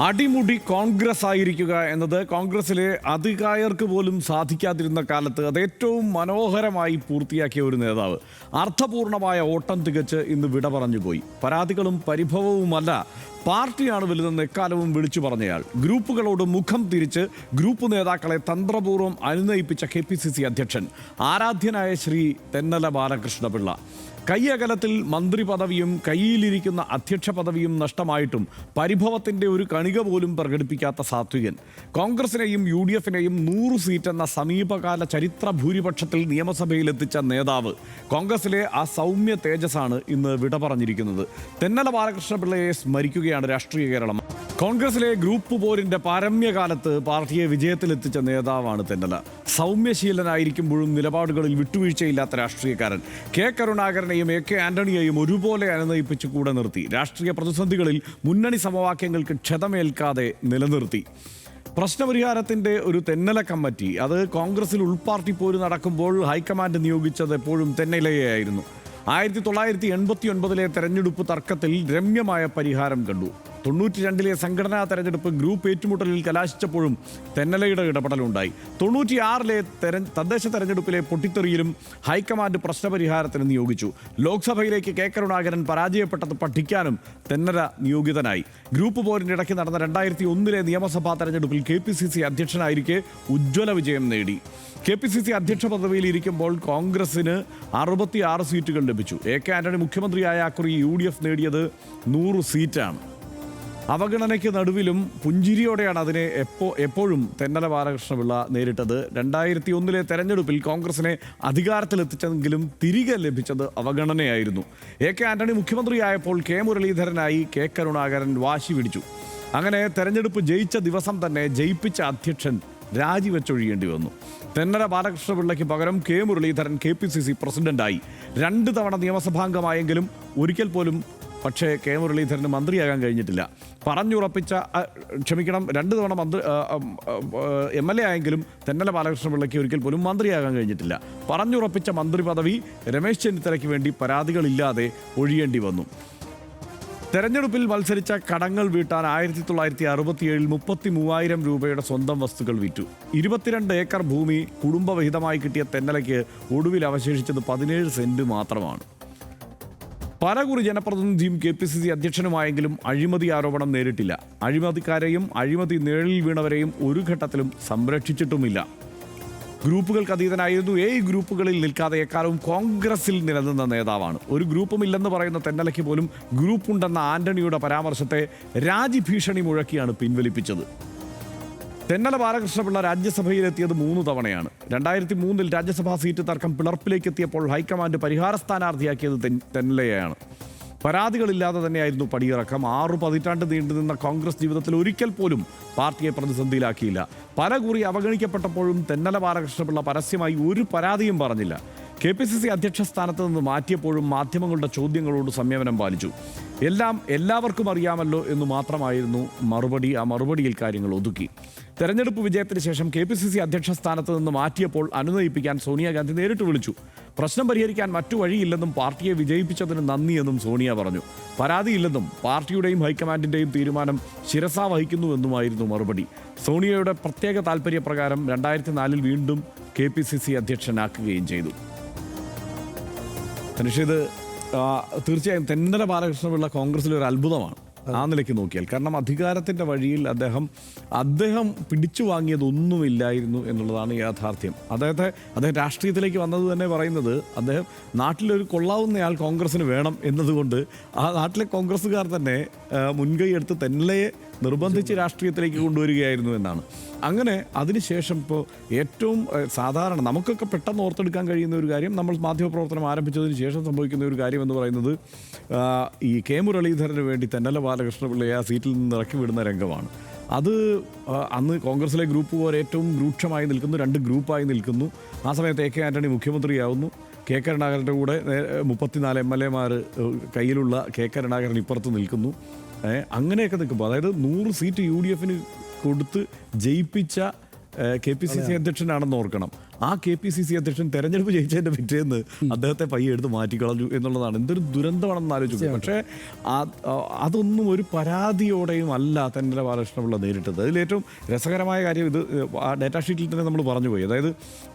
അടിമുടി കോൺഗ്രസ് ആയിരിക്കുക എന്നത് കോൺഗ്രസിലെ അധികായർക്ക് പോലും സാധിക്കാതിരുന്ന കാലത്ത് അത് ഏറ്റവും മനോഹരമായി പൂർത്തിയാക്കിയ ഒരു നേതാവ് അർത്ഥപൂർണമായ ഓട്ടം തികച്ച് ഇന്ന് വിട പറഞ്ഞുപോയി. പരാതികളും പരിഭവവുമല്ല, പാർട്ടിയാണ് വലുതെന്ന് എക്കാലവും വിളിച്ചു പറഞ്ഞയാൾ. ഗ്രൂപ്പുകളോട് മുഖം തിരിച്ച് ഗ്രൂപ്പ് നേതാക്കളെ തന്ത്രപൂർവ്വം അനുനയിപ്പിച്ച KPCC അധ്യക്ഷൻ ആരാധ്യനായ ശ്രീ തെന്നല ബാലകൃഷ്ണപിള്ള. കയ്യകലത്തിൽ മന്ത്രി പദവിയും കയ്യിലിരിക്കുന്ന അധ്യക്ഷ പദവിയും നഷ്ടമായിട്ടും പരിഭവത്തിൻ്റെ ഒരു കണിക പോലും പ്രകടിപ്പിക്കാത്ത സാത്വികൻ. കോൺഗ്രസിനെയും UDFിനെയും 100 സീറ്റ് എന്ന സമീപകാല ചരിത്ര ഭൂരിപക്ഷത്തിൽ നിയമസഭയിലെത്തിച്ച നേതാവ്. കോൺഗ്രസിലെ ആ സൗമ്യ തേജസ്സാണ് ഇന്ന് വിട പറഞ്ഞിരിക്കുന്നത്. തെന്നല ബാലകൃഷ്ണപിള്ളയെ സ്മരിക്കുകയാണ് രാഷ്ട്രീയ കേരളം. കോൺഗ്രസിലെ ഗ്രൂപ്പ് പോരിൻ്റെ പാരമ്യകാലത്ത് പാർട്ടിയെ വിജയത്തിലെത്തിച്ച നേതാവാണ് തെന്നല. സൗമ്യശീലനായിരിക്കുമ്പോഴും നിലപാടുകളിൽ വിട്ടുവീഴ്ചയില്ലാത്ത രാഷ്ട്രീയക്കാരൻ. കെ കരുണാകരനെയും AK ആന്റണിയെയും ഒരുപോലെ അനുനയിപ്പിച്ച് കൂടെ നിർത്തി. രാഷ്ട്രീയ പ്രതിസന്ധികളിൽ മുന്നണി സമവാക്യങ്ങൾക്ക് ക്ഷതമേൽക്കാതെ നിലനിർത്തി. പ്രശ്നപരിഹാരത്തിൻ്റെ ഒരു തെന്നല കമ്മിറ്റി, അത് കോൺഗ്രസിൽ ഉൾപാർട്ടി പോര് നടക്കുമ്പോൾ ഹൈക്കമാൻഡ് നിയോഗിച്ചത് എപ്പോഴും തെന്നലയായിരുന്നു. 1989 തെരഞ്ഞെടുപ്പ് തർക്കത്തിൽ രമ്യമായ പരിഹാരം കണ്ടു. 92 സംഘടനാ തെരഞ്ഞെടുപ്പ് ഗ്രൂപ്പ് ഏറ്റുമുട്ടലിൽ കലാശിച്ചപ്പോഴും തെന്നലയുടെ ഇടപെടലുണ്ടായി. 96 തദ്ദേശ തെരഞ്ഞെടുപ്പിലെ പൊട്ടിത്തെറിയിലും ഹൈക്കമാൻഡ് പ്രശ്നപരിഹാരത്തിന് നിയോഗിച്ചു. ലോക്സഭയിലേക്ക് കെ കരുണാകരൻ പരാജയപ്പെട്ടത് പഠിക്കാനും തെന്നല നിയോഗിതനായി. ഗ്രൂപ്പ് പോരിൻ്റെ ഇടയ്ക്ക് നടന്ന 2001 നിയമസഭാ തെരഞ്ഞെടുപ്പിൽ KPCC അധ്യക്ഷനായിരിക്കെ ഉജ്ജ്വല വിജയം നേടി. KPCC അധ്യക്ഷ പദവിയിൽ ഇരിക്കുമ്പോൾ കോൺഗ്രസിന് 66 സീറ്റുകൾ ലഭിച്ചു. AK ആന്റണി മുഖ്യമന്ത്രിയായ അക്കുറി UDF നേടിയത് 100 സീറ്റാണ്. അവഗണനയ്ക്ക് നടുവിലും പുഞ്ചിരിയോടെയാണ് അതിനെ എപ്പോഴും തെന്നല ബാലകൃഷ്ണപിള്ള നേരിട്ടത്. 2001 തെരഞ്ഞെടുപ്പിൽ കോൺഗ്രസിനെ അധികാരത്തിലെത്തിച്ചെങ്കിലും തിരികെ ലഭിച്ചത് അവഗണനയായിരുന്നു. AK Antony മുഖ്യമന്ത്രിയായപ്പോൾ K മുരളീധരനായി K Karunakaran വാശി പിടിച്ചു. അങ്ങനെ തെരഞ്ഞെടുപ്പ് ജയിച്ച ദിവസം തന്നെ ജയിപ്പിച്ച അധ്യക്ഷൻ രാജിവെച്ചൊഴിയേണ്ടി വന്നു. തെന്നല ബാലകൃഷ്ണപിള്ളയ്ക്ക് പകരം K മുരളീധരൻ KPCC പ്രസിഡന്റായി. 2 തവണ നിയമസഭാംഗമായെങ്കിലും ഒരിക്കൽ പോലും പക്ഷേ K മുരളീധരന് മന്ത്രിയാകാൻ കഴിഞ്ഞിട്ടില്ല. 2 തവണ MLA ആയെങ്കിലും തെന്നല ബാലകൃഷ്ണപിള്ളയ്ക്ക് ഒരിക്കൽ പോലും മന്ത്രിയാകാൻ കഴിഞ്ഞിട്ടില്ല. പറഞ്ഞുറപ്പിച്ച മന്ത്രി പദവി രമേശ് ചെന്നിത്തലയ്ക്ക് വേണ്ടി പരാതികളില്ലാതെ ഒഴിയേണ്ടി വന്നു. തെരഞ്ഞെടുപ്പിൽ മത്സരിച്ച കടങ്ങൾ വീട്ടാൻ 1967 33,000 രൂപയുടെ സ്വന്തം വസ്തുക്കൾ വിറ്റു. 22 ഏക്കർ ഭൂമി കുടുംബവിഹിതമായി കിട്ടിയ തെന്നലയ്ക്ക് ഒടുവിൽ അവശേഷിച്ചത് 17 സെന്റ് മാത്രമാണ്. പലകുറി ജനപ്രതിനിധിയും KPCC അധ്യക്ഷനുമായെങ്കിലും അഴിമതി ആരോപണം നേരിട്ടില്ല. അഴിമതിക്കാരെയും അഴിമതി നിഴലിൽ വീണവരെയും ഒരു ഘട്ടത്തിലും സംരക്ഷിച്ചിട്ടുമില്ല. ഗ്രൂപ്പുകൾക്ക് അതീതനായിരുന്നു. ഗ്രൂപ്പുകളിൽ നിൽക്കാതെ എക്കാലവും കോൺഗ്രസിൽ നിലനിന്ന നേതാവാണ്. ഒരു ഗ്രൂപ്പുമില്ലെന്ന് പറയുന്ന തെന്നലയ്ക്ക് പോലും ഗ്രൂപ്പുണ്ടെന്ന ആന്റണിയുടെ പരാമർശത്തെ രാജിഭീഷണി മുഴക്കിയാണ് പിൻവലിപ്പിച്ചത്. തെന്നല ബാലകൃഷ്ണപിള്ള രാജ്യസഭയിലെത്തിയത് 3 തവണയാണ്. 2003 രാജ്യസഭാ സീറ്റ് തർക്കം പിളർപ്പിലേക്ക് എത്തിയപ്പോൾ ഹൈക്കമാൻഡ് പരിഹാര സ്ഥാനാർത്ഥിയാക്കിയത് തെന്നലയെയാണ്. പരാതികളില്ലാതെ തന്നെയായിരുന്നു പടിയിറക്കം. 6 പതിറ്റാണ്ട് നീണ്ടുനിന്ന കോൺഗ്രസ് ജീവിതത്തിൽ ഒരിക്കൽ പോലും പാർട്ടിയെ പ്രതിസന്ധിയിലാക്കിയില്ല. പലകുറി അവഗണിക്കപ്പെട്ടപ്പോഴും തെന്നല ബാലകൃഷ്ണപിള്ള പരസ്യമായി ഒരു പരാതിയും പറഞ്ഞില്ല. KPCC അധ്യക്ഷ സ്ഥാനത്ത് നിന്ന് മാറ്റിയപ്പോഴും മാധ്യമങ്ങളുടെ ചോദ്യങ്ങളോട് സംയമനം പാലിച്ചു. എല്ലാവർക്കും അറിയാമല്ലോ എന്ന് മാത്രമായിരുന്നു മറുപടി. ആ മറുപടിയിൽ കാര്യങ്ങൾ ഒതുക്കി. തെരഞ്ഞെടുപ്പ് വിജയത്തിന് ശേഷം KPCC അധ്യക്ഷ സ്ഥാനത്ത് നിന്ന് മാറ്റിയപ്പോൾ അനുനയിപ്പിക്കാൻ സോണിയാഗാന്ധി നേരിട്ട് വിളിച്ചു. പ്രശ്നം പരിഹരിക്കാൻ മറ്റു വഴിയില്ലെന്നും പാർട്ടിയെ വിജയിപ്പിച്ചതിന് നന്ദിയെന്നും സോണിയ പറഞ്ഞു. പരാതിയില്ലെന്നും പാർട്ടിയുടെയും ഹൈക്കമാൻഡിൻ്റെയും തീരുമാനം ശിരസാ വഹിക്കുന്നുവെന്നുമായിരുന്നു മറുപടി. സോണിയയുടെ പ്രത്യേക താൽപ്പര്യപ്രകാരം 2004 വീണ്ടും KPCC അധ്യക്ഷനാക്കുകയും ചെയ്തു. ഇത് തീർച്ചയായും തെന്നല ബാലകൃഷ്ണപിള്ള കോൺഗ്രസിലെ ഒരു അത്ഭുതമാണ് ആ നിലയ്ക്ക് നോക്കിയാൽ. കാരണം അധികാരത്തിൻ്റെ വഴിയിൽ അദ്ദേഹം പിടിച്ചു വാങ്ങിയതൊന്നുമില്ലായിരുന്നു എന്നുള്ളതാണ് യാഥാർത്ഥ്യം. അദ്ദേഹം രാഷ്ട്രീയത്തിലേക്ക് വന്നത് തന്നെ പറയുന്നത് അദ്ദേഹം നാട്ടിലൊരു കൊള്ളാവുന്നയാൾ കോൺഗ്രസ്സിന് വേണം എന്നതുകൊണ്ട് ആ നാട്ടിലെ കോൺഗ്രസ്സുകാർ തന്നെ മുൻകൈ എടുത്ത് തെന്നലയെ നിർബന്ധിച്ച് രാഷ്ട്രീയത്തിലേക്ക് കൊണ്ടുവരികയായിരുന്നു എന്നാണ്. അങ്ങനെ അതിനുശേഷം ഇപ്പോൾ ഏറ്റവും സാധാരണ നമുക്കൊക്കെ പെട്ടെന്ന് ഓർത്തെടുക്കാൻ കഴിയുന്ന ഒരു കാര്യം, നമ്മൾ മാധ്യമപ്രവർത്തനം ആരംഭിച്ചതിന് ശേഷം സംഭവിക്കുന്ന ഒരു കാര്യം എന്ന് പറയുന്നത് ഈ K മുരളീധരന് വേണ്ടി തെന്നല ബാലകൃഷ്ണപിള്ളയെ ആ സീറ്റിൽ നിന്ന് ഇറക്കി വിടുന്ന രംഗമാണ്. അത് അന്ന് കോൺഗ്രസിലെ ഗ്രൂപ്പ് പോലെ ഏറ്റവും രൂക്ഷമായി നിൽക്കുന്നു. 2 ഗ്രൂപ്പായി നിൽക്കുന്നു. ആ സമയത്ത് AK ആന്റണി മുഖ്യമന്ത്രിയാവുന്നു. K കരുണാകരൻ്റെ കൂടെ 34 MLA കയ്യിലുള്ള K കരുണാകരൻ ഇപ്പുറത്ത് നിൽക്കുന്നു. അങ്ങനെയൊക്കെ നിൽക്കുമ്പോൾ, അതായത് 100 സീറ്റ് UDFന് കൊടുത്ത് ജയിപ്പിച്ച KPCC അധ്യക്ഷനാണെന്ന് ഓർക്കണം. ആ KPCC അധ്യക്ഷൻ തെരഞ്ഞെടുപ്പ് ജയിച്ചതിൻ്റെ പിറ്റേന്ന് അദ്ദേഹത്തെ പയ്യെ എടുത്ത് മാറ്റിക്കളഞ്ഞു എന്നുള്ളതാണ്. എന്തൊരു ദുരന്തമാണെന്ന് ആലോചിച്ചു. പക്ഷേ അതൊന്നും ഒരു പരാതിയോടെയും അല്ല തെന്നല ബാലകൃഷ്ണപിള്ള നേരിട്ടത്. അതിലേറ്റവും രസകരമായ കാര്യം ഇത് ആ ഡേറ്റാ ഷീറ്റിൽ തന്നെ നമ്മൾ പറഞ്ഞു പോയി. അതായത്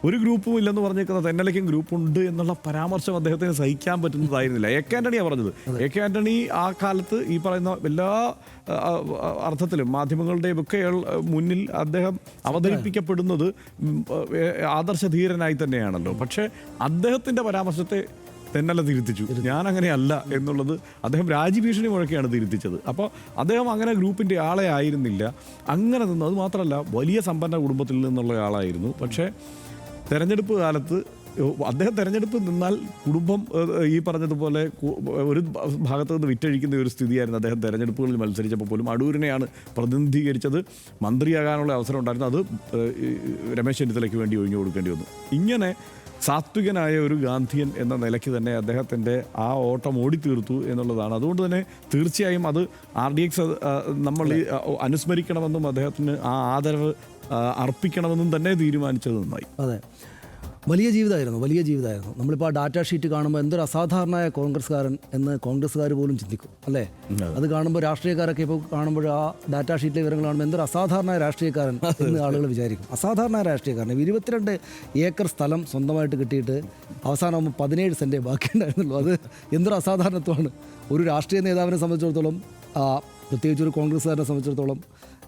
ഒരു ഗ്രൂപ്പും ഇല്ലെന്ന് പറഞ്ഞേക്കുന്ന തെന്നലയ്ക്കും ഗ്രൂപ്പുണ്ട് എന്നുള്ള പരാമർശം അദ്ദേഹത്തിന് സഹിക്കാൻ പറ്റുന്നതായിരുന്നില്ല. AK ആൻ്റണിയാണ് പറഞ്ഞത്. AK ആൻ്റണി ആ കാലത്ത് ഈ പറയുന്ന എല്ലാ അർത്ഥത്തിലും മാധ്യമങ്ങളുടെയും ഒക്കെ മുന്നിൽ അദ്ദേഹം അവതരിപ്പിക്കപ്പെടുന്നത് ആദർശധീരനായി തന്നെയാണല്ലോ. പക്ഷേ അദ്ദേഹത്തിൻ്റെ പരാമർശത്തെ തെന്നല തിരുത്തിച്ചു. ഞാൻ അങ്ങനെയല്ല എന്നുള്ളത് അദ്ദേഹം രാജ്യഭീഷണി മുഴക്കിയാണ് തിരുത്തിച്ചത്. അപ്പോൾ അദ്ദേഹം അങ്ങനെ ഗ്രൂപ്പിൻ്റെ ആളെ ആയിരുന്നില്ല. അങ്ങനെ നിന്ന്, അത് മാത്രമല്ല വലിയ സമ്പന്ന കുടുംബത്തിൽ നിന്നുള്ള ആളായിരുന്നു. പക്ഷേ തെരഞ്ഞെടുപ്പ് കാലത്ത് അദ്ദേഹം തെരഞ്ഞെടുപ്പ് നിന്നാൽ കുടുംബം ഈ പറഞ്ഞതുപോലെ ഒരു ഭാഗത്തു നിന്ന് വിറ്റഴിക്കുന്ന ഒരു സ്ഥിതിയായിരുന്നു. അദ്ദേഹം തെരഞ്ഞെടുപ്പുകളിൽ മത്സരിച്ചപ്പോൾ പോലും അടൂരിനെയാണ് പ്രതിനിധീകരിച്ചത്. മന്ത്രിയാകാനുള്ള അവസരം ഉണ്ടായിരുന്നു. അത് രമേശ് ചെന്നിത്തലയ്ക്ക് വേണ്ടി ഒഴിഞ്ഞു കൊടുക്കേണ്ടി വന്നു. ഇങ്ങനെ സാത്വികനായ ഒരു ഗാന്ധിയൻ എന്ന നിലയ്ക്ക് തന്നെ അദ്ദേഹത്തിൻ്റെ ആ ഓട്ടം ഓടിത്തീർത്തു എന്നുള്ളതാണ്. അതുകൊണ്ട് തന്നെ തീർച്ചയായും അത് RDX നമ്മൾ അനുസ്മരിക്കണമെന്നും അദ്ദേഹത്തിന് ആ ആദരവ് അർപ്പിക്കണമെന്നും തന്നെ തീരുമാനിച്ചത് നന്നായി. അതെ, വലിയ ജീവിതമായിരുന്നു. നമ്മളിപ്പോൾ ആ ഡാറ്റ ഷീറ്റ് കാണുമ്പോൾ എന്തൊരു അസാധാരണമായ കോൺഗ്രസ്സുകാരൻ എന്ന് കോൺഗ്രസ്സുകാർ പോലും ചിന്തിക്കും അല്ലേ. അത് കാണുമ്പോൾ രാഷ്ട്രീയക്കാരൊക്കെ ഇപ്പോൾ കാണുമ്പോൾ ആ ഡാറ്റ ഷീറ്റിലെ വിവരങ്ങൾ കാണുമ്പോൾ എന്തൊരു അസാധാരണമായ രാഷ്ട്രീയക്കാരൻ എന്ന് ആളുകൾ വിചാരിക്കും. അസാധാരണ രാഷ്ട്രീയക്കാരൻ 22 ഏക്കർ സ്ഥലം സ്വന്തമായിട്ട് കിട്ടിയിട്ട് അവസാനമാകുമ്പോൾ 17 സെൻറ്റേ ബാക്കിയുണ്ടായിരുന്നുള്ളൂ. അത് എന്തൊരു അസാധാരണത്വമാണ്. ഒരു രാഷ്ട്രീയ നേതാവിനെ സംബന്ധിച്ചിടത്തോളം, പ്രത്യേകിച്ച് ഒരു കോൺഗ്രസ്സുകാരനെ സംബന്ധിച്ചിടത്തോളം,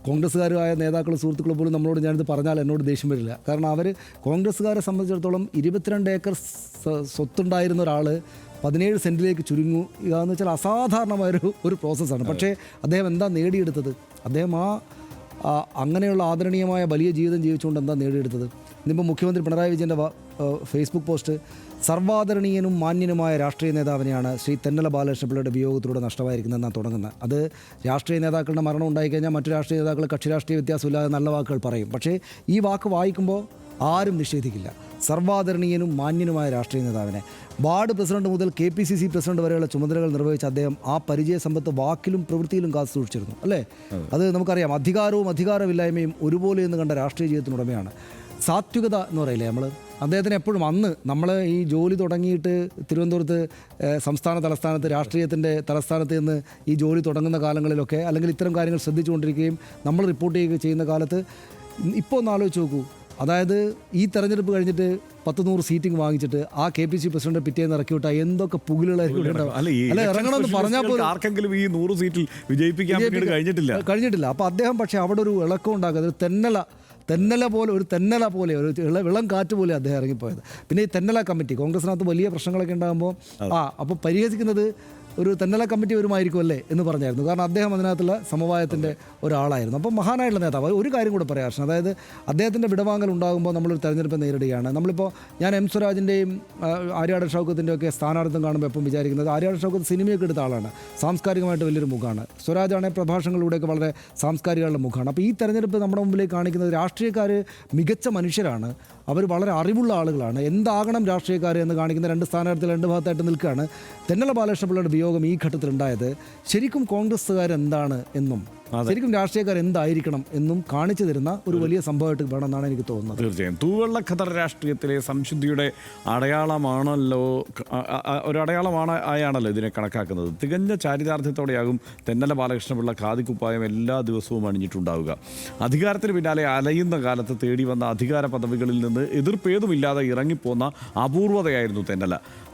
കോൺഗ്രസ്സുകാരായ നേതാക്കളും സുഹൃത്തുക്കളും പോലും നമ്മളോട് ഞാനിത് പറഞ്ഞാൽ എന്നോട് ദേഷ്യം വരില്ല. കാരണം അവർ കോൺഗ്രസ്സുകാരെ സംബന്ധിച്ചിടത്തോളം 22 ഏക്കർ സ്വത്തുണ്ടായിരുന്ന ഒരാൾ 17 സെൻറ്റിലേക്ക് ചുരുങ്ങുക എന്ന് വെച്ചാൽ അസാധാരണമായൊരു പ്രോസസ്സാണ്. പക്ഷേ അദ്ദേഹം എന്താ നേടിയെടുത്തത്? അദ്ദേഹം അങ്ങനെയുള്ള ആദരണീയമായ വലിയ ജീവിതം ജീവിച്ചുകൊണ്ട് എന്താ നേടിയെടുത്തത്? ഇന്നിപ്പോൾ മുഖ്യമന്ത്രി പിണറായി വിജയൻ്റെ ഫേസ്ബുക്ക് പോസ്റ്റ്, സർവാദരണീയനും മാന്യനുമായ രാഷ്ട്രീയ നേതാവിനെയാണ് ശ്രീ തെന്നല ബാലകൃഷ്ണപിള്ളയുടെ വിയോഗത്തിലൂടെ നഷ്ടമായിരിക്കുന്നതെന്നാണ് തുടങ്ങുന്നത്. അത് രാഷ്ട്രീയ നേതാക്കളുടെ മരണം ഉണ്ടായിക്കഴിഞ്ഞാൽ മറ്റു രാഷ്ട്രീയ നേതാക്കൾ കക്ഷി രാഷ്ട്രീയ വ്യത്യാസമില്ലാതെ നല്ല വാക്കുകൾ പറയും. പക്ഷേ ഈ വാക്ക് വായിക്കുമ്പോൾ ആരും നിഷേധിക്കില്ല. സർവാദരണീയനും മാന്യനുമായ രാഷ്ട്രീയ നേതാവിനെ വാർഡ് പ്രസിഡന്റ് മുതൽ KPCC പ്രസിഡന്റ് വരെയുള്ള ചുമതലകൾ നിർവഹിച്ച അദ്ദേഹം ആ പരിചയ സമ്പത്ത് വാക്കിലും പ്രവൃത്തിയിലും കാത്തു സൂക്ഷിച്ചിരുന്നു അല്ലേ. അത് നമുക്കറിയാം. അധികാരവും അധികാരമില്ലായ്മയും ഒരുപോലെ എന്ന് കണ്ട രാഷ്ട്രീയ ജീവിതത്തിനുടമയാണ്. സാത്വികത എന്ന് പറയില്ലേ നമ്മൾ, അദ്ദേഹത്തിന് എപ്പോഴും അന്ന് നമ്മൾ ഈ ജോലി തുടങ്ങിയിട്ട് തിരുവനന്തപുരത്ത് സംസ്ഥാന തലസ്ഥാനത്ത് രാഷ്ട്രീയത്തിൻ്റെ തലസ്ഥാനത്ത് നിന്ന് ഈ ജോലി തുടങ്ങുന്ന കാലങ്ങളിലൊക്കെ, അല്ലെങ്കിൽ ഇത്തരം കാര്യങ്ങൾ ശ്രദ്ധിച്ചുകൊണ്ടിരിക്കുകയും നമ്മൾ റിപ്പോർട്ട് ചെയ്യുകയും ചെയ്യുന്ന കാലത്ത് ഇപ്പോൾ ഒന്ന് ആലോചിച്ച് നോക്കൂ. അതായത് ഈ തെരഞ്ഞെടുപ്പ് കഴിഞ്ഞിട്ട് 100 സീറ്റിംഗ് വാങ്ങിച്ചിട്ട് ആ KPCC പ്രസിഡന്റ് പിറ്റേന്ന് ഇറക്കി വിട്ടാൽ എന്തൊക്കെ പുകിലുകളായിരിക്കും. അല്ലെ, ഇറങ്ങണമെന്ന് പറഞ്ഞാൽ പോലും ആർക്കെങ്കിലും ഈ 100 സീറ്റിൽ വിജയിപ്പിക്കാൻ കഴിഞ്ഞിട്ടില്ല. അപ്പോൾ അദ്ദേഹം പക്ഷേ അവിടെ ഒരു ഇളക്കം ഉണ്ടാക്കുന്നത് തെന്നല പോലെ ഒരു ഇളം കാറ്റ് പോലെ അദ്ദേഹം ഇറങ്ങിപ്പോയത്. പിന്നെ ഈ തെന്നല കമ്മിറ്റി, കോൺഗ്രസിനകത്ത് വലിയ പ്രശ്നങ്ങളൊക്കെ ഉണ്ടാകുമ്പോൾ അപ്പോൾ പരിഹസിക്കുന്നത് ഒരു തെന്നല കമ്മിറ്റി വരുമായിരിക്കും അല്ലേ എന്ന് പറഞ്ഞായിരുന്നു. കാരണം അദ്ദേഹം അതിനകത്തുള്ള സമവായത്തിൻ്റെ ഒരാളായിരുന്നു. അപ്പം മഹാനായിട്ടുള്ള നേതാവ്. ഒരു കാര്യം കൂടെ പറയാം ഹർഷൻ, അതായത് അദ്ദേഹത്തിൻ്റെ വിടവാങ്ങൽ ഉണ്ടാകുമ്പോൾ നമ്മളൊരു തെരഞ്ഞെടുപ്പ് നേരിടുകയാണ്. നമ്മളിപ്പോൾ ഞാൻ M സ്വരാജിൻ്റെയും ആര്യാടൻ ഷൗക്കത്തിൻ്റെ ഒക്കെ സ്ഥാനാർത്ഥിത്വം കാണുമ്പോൾ എപ്പം വിചാരിക്കുന്നത്, ആര്യാടൻ ഷൗക്കത്ത് സിനിമയൊക്കെ എടുത്ത ആളാണ്, സാംസ്കാരികമായിട്ട് വലിയൊരു മുഖമാണ്. സ്വരാജാണെങ്കിൽ പ്രഭാഷണങ്ങളിലൂടെയൊക്കെ വളരെ സാംസ്കാരികങ്ങളുടെ മുഖമാണ്. അപ്പോൾ ഈ തെരഞ്ഞെടുപ്പ് നമ്മുടെ മുമ്പിലേക്ക് കാണിക്കുന്നത് രാഷ്ട്രീയക്കാർ മികച്ച മനുഷ്യരാണ്, അവർ വളരെ അറിവുള്ള ആളുകളാണ്, എന്താകണം രാഷ്ട്രീയക്കാർ എന്ന് കാണിക്കുന്ന 2 സ്ഥാനാർത്ഥികൾ 2 ഭാഗത്തായിട്ട് നിൽക്കുകയാണ്. തെന്നല ബാലകൃഷ്ണപിള്ളയുടെ വിയോഗം ഈ ഘട്ടത്തിലുണ്ടായത് ശരിക്കും കോൺഗ്രസ്സുകാർ എന്താണ് എന്നും ശരിക്കും രാഷ്ട്രീയക്കാർ എന്തായിരിക്കണം എന്നും കാണിച്ചു തരുന്ന ഒരു വലിയ സംഭവമായിട്ട് വേണമെന്നാണ് എനിക്ക് തോന്നുന്നത്. തീർച്ചയായും തൂവെള്ള ഖദർ രാഷ്ട്രീയത്തിലെ സംശുദ്ധിയുടെ അടയാളമാണല്ലോ, ഒരു അടയാളമായാണല്ലോ ഇതിനെ കണക്കാക്കുന്നത്. തികഞ്ഞ ചാരിതാർത്ഥ്യത്തോടെയാകും തെന്നല ബാലകൃഷ്ണപിള്ള ഖാദിക്കുപ്പായം എല്ലാ ദിവസവും അണിഞ്ഞിട്ടുണ്ടാവുക. അധികാരത്തിന് പിന്നാലെ അലയുന്ന കാലത്ത് തേടി വന്ന അധികാര പദവികളിൽ നിന്ന് എതിർപ്പേതുമില്ലാതെ ഇറങ്ങിപ്പോന്ന അപൂർവതയായിരുന്നു തെന്നല.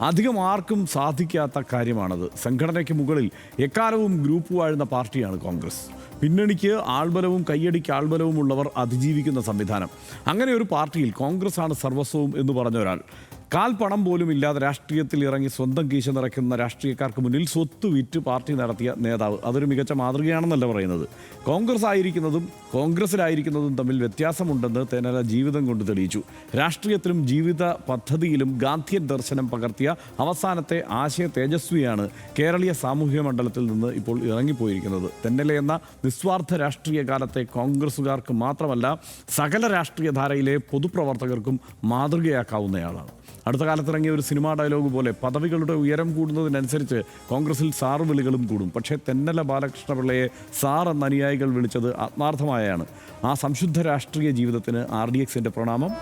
അധികം ആർക്കും സാധിക്കാത്ത കാര്യമാണത്. സംഘടനയ്ക്ക് മുകളിൽ എക്കാലവും ഗ്രൂപ്പ് വാഴുന്ന പാർട്ടിയാണ് കോൺഗ്രസ്. പിന്നണിക്ക് ആൾബലവും കയ്യടിക്ക് ആൾബലവും ഉള്ളവർ അതിജീവിക്കുന്ന സംവിധാനം. അങ്ങനെ ഒരു പാർട്ടിയിൽ കോൺഗ്രസ് ആണ് സർവസ്വവും എന്ന് പറഞ്ഞ ഒരാൾ, കാൽപ്പണം പോലും ഇല്ലാതെ രാഷ്ട്രീയത്തിൽ ഇറങ്ങി സ്വന്തം കീശ നിറയ്ക്കുന്ന രാഷ്ട്രീയക്കാർക്ക് മുന്നിൽ സ്വത്ത് വിറ്റ് പാർട്ടി നടത്തിയ നേതാവ്, അതൊരു മികച്ച മാതൃകയാണെന്നല്ല പറയുന്നത്. കോൺഗ്രസ് ആയിരിക്കുന്നതും കോൺഗ്രസിലായിരിക്കുന്നതും തമ്മിൽ വ്യത്യാസമുണ്ടെന്ന് തെന്നല ജീവിതം കൊണ്ട് തെളിയിച്ചു. രാഷ്ട്രീയത്തിലും ജീവിത പദ്ധതിയിലും ഗാന്ധിയൻ ദർശനം പകർത്തിയ അവസാനത്തെ ആശയ തേജസ്വിയാണ് കേരളീയ സാമൂഹിക മണ്ഡലത്തിൽ നിന്ന് ഇപ്പോൾ ഇറങ്ങിപ്പോയിരിക്കുന്നത്. തെന്നല എന്ന നിസ്വാർത്ഥ രാഷ്ട്രീയ കാലത്തെ കോൺഗ്രസുകാർക്ക് മാത്രമല്ല സകല രാഷ്ട്രീയ ധാരയിലെ പൊതുപ്രവർത്തകർക്കും മാതൃകയാക്കാവുന്നയാളാണ്. അടുത്ത കാലത്തിറങ്ങിയ ഒരു സിനിമാ ഡയലോഗ് പോലെ പദവികളുടെ ഉയരം കൂടുന്നതിനനുസരിച്ച് കോൺഗ്രസിൽ സാർ വിളികളും കൂടും. പക്ഷേ തെന്നല ബാലകൃഷ്ണപിള്ളയെ സാർ എന്ന അനുയായികൾ വിളിച്ചത് ആത്മാർത്ഥമായാണ്. ആ സംശുദ്ധ രാഷ്ട്രീയ ജീവിതത്തിന് RDXന്റെ പ്രണാമം.